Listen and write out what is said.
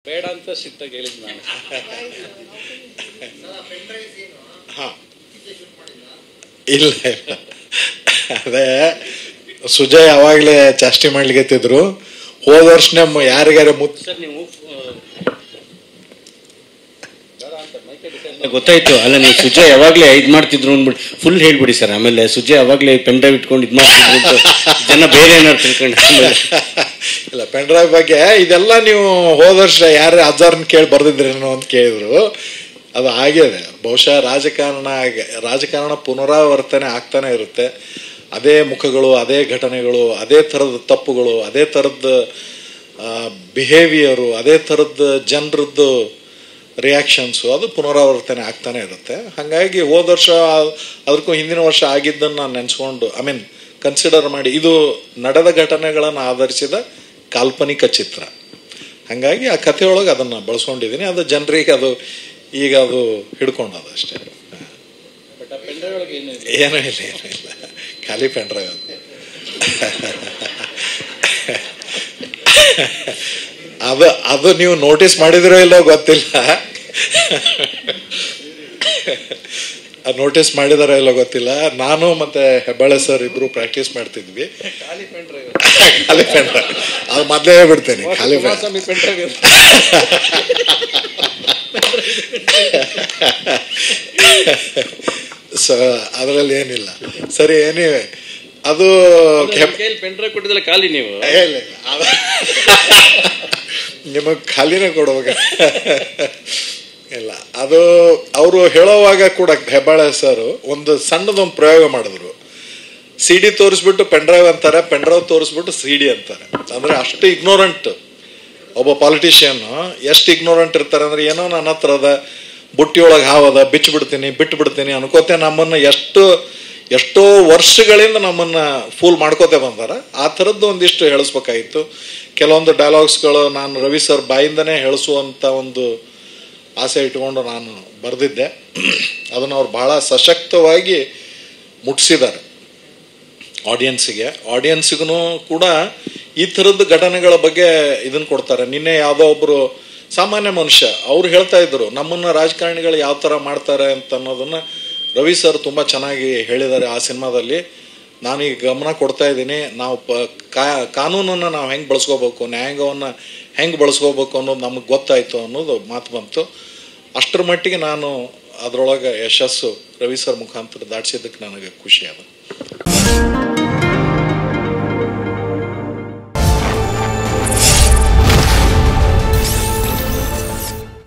ಬೇಡ ಅಂತ ಸಿಟ್ಟಾಗಿ ಹೇಳಿದ್ ನಾನು. ಇಲ್ಲ ಇಲ್ಲ, ಅದೇ ಸುಜಯ್ ಅವಾಗಲೇ ಚಾಷ್ಟಿ ಮಾಡ್ಲಿಕ್ಕೆ ಹೋದ ವರ್ಷನೇ ಯಾರಿಗಾರ ಸರ್ ನೀವು ಗೊತ್ತಾಯ್ತು ಅಲ್ಲ, ನೀವು ಸುಜಯ್ ಯಾವಾಗ್ಲೇ ಇದ್ ಮಾಡ್ತಿದ್ರು ಅಂದ್ಬಿಟ್ಟು ಫುಲ್ ಹೇಳ್ಬಿಡಿ ಸರ್. ಆಮೇಲೆ ಸುಜಯ್ ಯಾವಾಗ್ಲೇ ಪೆನ್ ಡ್ರೈವ್ ಇಟ್ಕೊಂಡು ಇದ್ ಮಾಡ್ತಿದ್ರು ಜನ ಬೇರೆ ಏನಾದ್ರು ತಿಳ್ಕೊಂಡು. ಇಲ್ಲ, ಪೆನ್ ಡ್ರೈವ್ ಬಗ್ಗೆ ಇದೆಲ್ಲ ನೀವು ಹೋದ ವರ್ಷ ಯಾರು ಅಜ್ಜಾರನ್ನ ಕೇಳಿ ಬರ್ದಿದ್ರೇನೋ ಅಂತ ಕೇಳಿದ್ರು. ಅದು ಆಗಿದೆ. ಬಹುಶಃ ರಾಜಕಾರಣ ಪುನರಾವರ್ತನೆ ಆಗ್ತಾನೆ ಇರುತ್ತೆ. ಅದೇ ಮುಖಗಳು, ಅದೇ ಘಟನೆಗಳು, ಅದೇ ಥರದ ತಪ್ಪುಗಳು, ಅದೇ ಥರದ ಬಿಹೇವಿಯರು, ಅದೇ ಥರದ ಜನರದ್ದು ರಿಯಾಕ್ಷನ್ಸು, ಅದು ಪುನರಾವರ್ತನೆ ಆಗ್ತಾನೆ ಇರುತ್ತೆ. ಹಾಗಾಗಿ ಹೋದ ವರ್ಷ ಅದಕ್ಕೂ ಹಿಂದಿನ ವರ್ಷ ಆಗಿದ್ದನ್ನು ನಾನು ನೆನೆಸ್ಕೊಂಡು ಕನ್ಸಿಡರ್ ಮಾಡಿ ಇದು ನಡೆದ ಘಟನೆಗಳನ್ನು ಆಧರಿಸಿದ ಕಾಲ್ಪನಿಕ ಚಿತ್ರ. ಹಾಗಾಗಿ ಆ ಕಥೆಯೊಳಗೆ ಅದನ್ನು ಬಳಸ್ಕೊಂಡಿದ್ದೀನಿ. ಅದು ಜನರಿಗೆ ಅದು ಈಗ ಅದು ಹಿಡ್ಕೊಂಡದು ಅಷ್ಟೇ. ಏನೂ ಇಲ್ಲ, ಖಾಲಿ ಪೆನ್ ಡ್ರೈವ್ ಅದು ನೀವು ನೋಟಿಸ್ ಮಾಡಿದಿರೋ ಇಲ್ಲೋ ಗೊತ್ತಿಲ್ಲ. ನೋಟಿಸ್ ಮಾಡಿದಾರೋ ಇಲ್ಲೋ ಗೊತ್ತಿಲ್ಲ. ನಾನು ಮತ್ತೆ ಹೆಬ್ಬಾಳೆ ಸರ್ ಇಬ್ರು ಪ್ರಾಕ್ಟೀಸ್ ಮಾಡ್ತಿದ್ವಿ. ಖಾಲಿ ಪೆನ್ ಡ್ರೈವ್ ಅದು ಮೊದಲೇ ಬಿಡ್ತೇನೆ. ಖಾಲಿ ಪೆನ್ ಡ್ರೈವ್ ಸೊ ಅದರಲ್ಲಿ ಏನಿಲ್ಲ. ಸರಿ, ಏನಿವೆ ಅದು ಪೆನ್ ಡ್ರೈವ್ ಕೊಟ್ಟಿದ್ದಲ್ಲ ಖಾಲಿ ನೀವು ನಿಮಗೆ ಖಾಲಿನೇ ಕೊಡ್ಬೇಕ. ಇಲ್ಲ, ಅದು ಅವರು ಹೇಳೋವಾಗ ಕೂಡ ಹೆಬ್ಬಾಳೆ ಸರ್ ಒಂದು ಸಣ್ಣದೊಂದು ಪ್ರಯೋಗ ಮಾಡಿದ್ರು. CD ತೋರಿಸ್ಬಿಟ್ಟು ಪೆನ್ ಡ್ರೈವ್ ಅಂತಾರೆ, ಪೆನ್ ಡ್ರೈವ್ ತೋರಿಸ್ಬಿಟ್ಟು CD ಅಂತಾರೆ. ಅಂದ್ರೆ ಅಷ್ಟು ಇಗ್ನೋರೆಂಟ್ ಒಬ್ಬ ಪಾಲಿಟಿಷಿಯನ್. ಎಷ್ಟು ಇಗ್ನೋರೆಂಟ್ ಇರ್ತಾರೆ ಅಂದ್ರೆ, ಏನೋ ನನ್ನ ಹತ್ರ ಅದ, ಬುಟ್ಟಿಯೊಳಗೆ ಹಾವದ, ಬಿಟ್ಟು ಬಿಡ್ತೀನಿ ಅನ್ಕೋತೆ ನಮ್ಮನ್ನ ಎಷ್ಟೋ ವರ್ಷಗಳಿಂದ ನಮ್ಮನ್ನ ಫೂಲ್ ಮಾಡ್ಕೋತೆ ಬಂದಾರ. ಆ ಥರದ್ದು ಒಂದಿಷ್ಟು ಹೇಳಿಸ್ಬೇಕಾಗಿತ್ತು. ಕೆಲವೊಂದು ಡೈಲಾಗ್ಸ್ಗಳು ನಾನು ರವಿ ಸರ್ ಬಾಯಿಂದನೇ ಹೇಳಿಸುವಂಥ ಒಂದು ಆಸೆ ಇಟ್ಕೊಂಡು ನಾನು ಬರೆದಿದ್ದೆ. ಅದನ್ನು ಅವ್ರು ಬಹಳ ಸಶಕ್ತವಾಗಿ ಮುಟ್ಟಿಸಿದ್ದಾರೆ ಆಡಿಯನ್ಸಿಗೂ ಕೂಡ. ಈ ಥರದ್ದು ಘಟನೆಗಳ ಬಗ್ಗೆ ಇದನ್ನು ಕೊಡ್ತಾರೆ. ನಿನ್ನೆ ಯಾವುದೋ ಒಬ್ಬರು ಸಾಮಾನ್ಯ ಮನುಷ್ಯ ಅವ್ರು ಹೇಳ್ತಾ ಇದ್ರು, ನಮ್ಮನ್ನ ರಾಜಕಾರಣಿಗಳು ಯಾವ ಥರ ಮಾಡ್ತಾರೆ ಅಂತ ಅನ್ನೋದನ್ನ ರವಿ ಸರ್ ತುಂಬ ಚೆನ್ನಾಗಿ ಹೇಳಿದ್ದಾರೆ ಆ ಸಿನಿಮಾದಲ್ಲಿ. ನಾನೀಗ ಗಮನ ಕೊಡ್ತಾ ಇದ್ದೀನಿ. ನಾವು ಕಾನೂನನ್ನು ನಾವು ಹೆಂಗೆ ಬಳಸ್ಕೋಬೇಕು, ನ್ಯಾಯಾಂಗವನ್ನು ಹೆಂಗೆ ಬಳಸ್ಕೋಬೇಕು ಅನ್ನೋದು ನಮಗೆ ಗೊತ್ತಾಯಿತು ಅನ್ನೋದು ಮಾತು ಬಂತು. ಅಷ್ಟರ ಮಟ್ಟಿಗೆ ನಾನು ಅದರೊಳಗೆ ಯಶಸ್ಸು ರವಿ ಸರ್ ಮುಖಾಂತರ ದಾಟಿಸಿದ್ದಕ್ಕೆ ನನಗೆ ಖುಷಿ ಅದ.